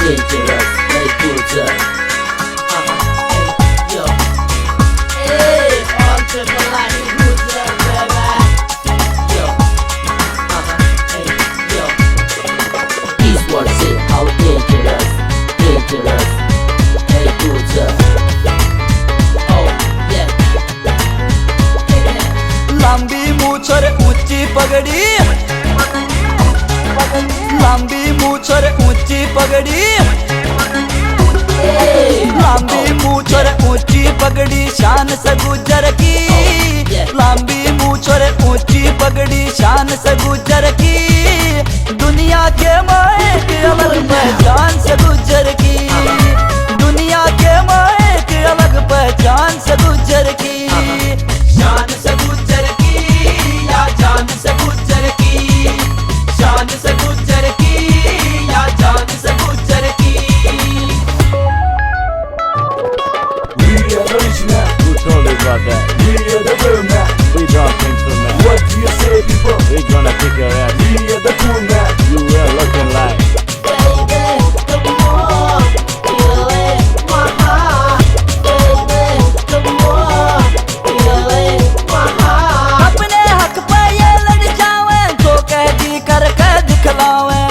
dangerous, hey Gucci. Hey, yo. Hey, all triple like Gucci, baby. Yo. Hey, yo. Eastward say how dangerous, dangerous, hey Gucci. Oh, yeah. लांबी मूछ और ऊंची पगड़ी, लांबी मूछ और ऊंची पगड़ी, लांबी मूछ और ऊंची पगड़ी शान से गुजर की, लांबी मूछ और ऊंची पगड़ी शान से गुजर की, दुनिया के माए की अलग पहचान से गुजर की, दुनिया के माए की अलग पहचान से गुजर की, शान से गुजर की या जान से गुजर की, शान से गुजर की या जान से गुजर की। We are the original. Who told you about that? We are the real man. We don't think so, man. What do you say, people? We gonna kick your ass. We are the cool man. You will looking like. अपने हक पे ये लड़ जावे तो कह दी कर दिखलावे,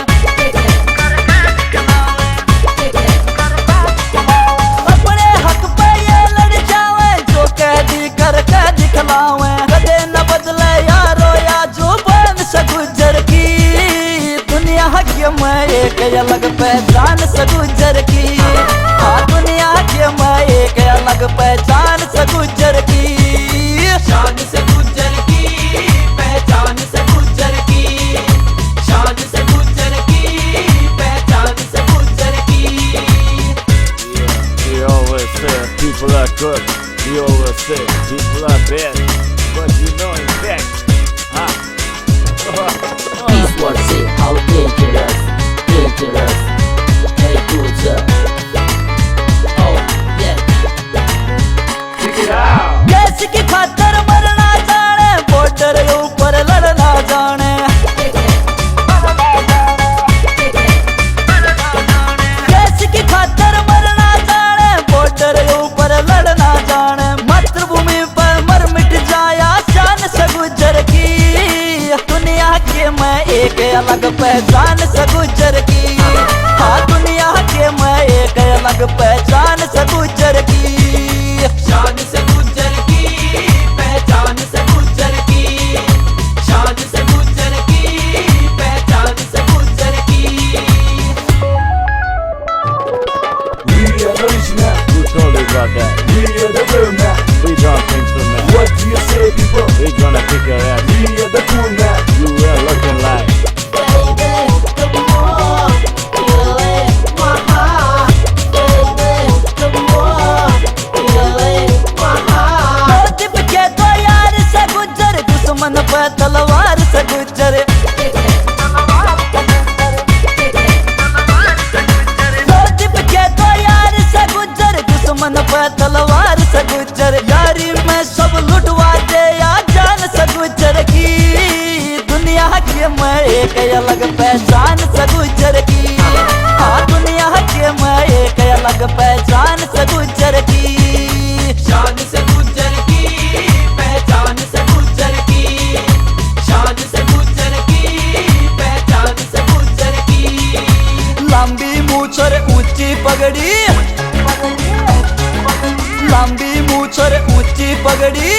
अपने हक पे ये लड़ जावे तो कह दी कर दिखलावे, कदे न बदले यारो या जुबान से गुजर की, दुनिया के मैं एक अलग पहचान से गुजर की, हाँ दुनिया के मैं एक अलग पहचान से गुजर की, शान से गुजर की, पहचान से गुजर की, शान से गुजर की, पहचान से गुजर की। We always say people are good. We always say people are bad. But you know in fact, huh? Eastward say how dangerous, dangerous, hey Gucci. Oh, yeah. Check it out. देश की खातर मरना जाने, बॉर्डर ऊपर लड़ना जाने, देश की खातर मरना जाने, बॉर्डर ऊपर लड़ना जाने, मातृभूमि पर मर मिट जाया शान से गुजर की, दुनिया के मैं एक अलग पहचान से गुजर की, हाँ दुनिया के मैं एक अलग पहचान से गुजर की, शान से गुजर की, पहचान से गुजर की, शान से गुजर की, पहचान से गुजर की। We are the original. Who told you about that? We are the real man. We don't think so, man. What do you say, people? We gonna kick your ass. We are the cool man. You will looking like. दीप के तो यार से गुजर, दुश्मन पे तलवार से गुजर, दीप के तो यार से गुजर, दुश्मन पे तलवार से गुजर, यारी में सब लुटवा दे या जान से गुजर की, दुनिया के मैं एक अलग पहचान से गुजर की, हाँ दुनिया के मैं एक अलग पहचान से गुजर की, शान से गुजर की, पहचान से गुजर की, शान से गुजर की, पहचान से गुजर की। लंबी मूछ और ऊंची पगड़ी, लंबी मूछ और ऊंची पगड़ी,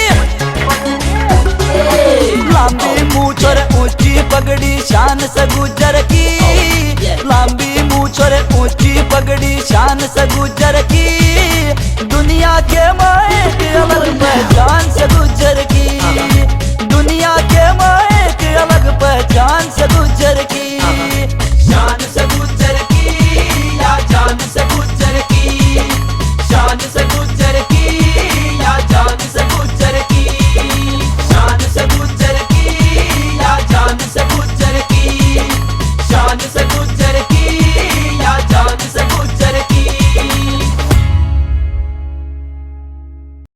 लंबी मूछ और ऊंची पगड़ी शान से गुजर की, लंबी मूछ और ऊंची पगड़ी शान से गुजर की, दुनिया के माए की अलग पहचान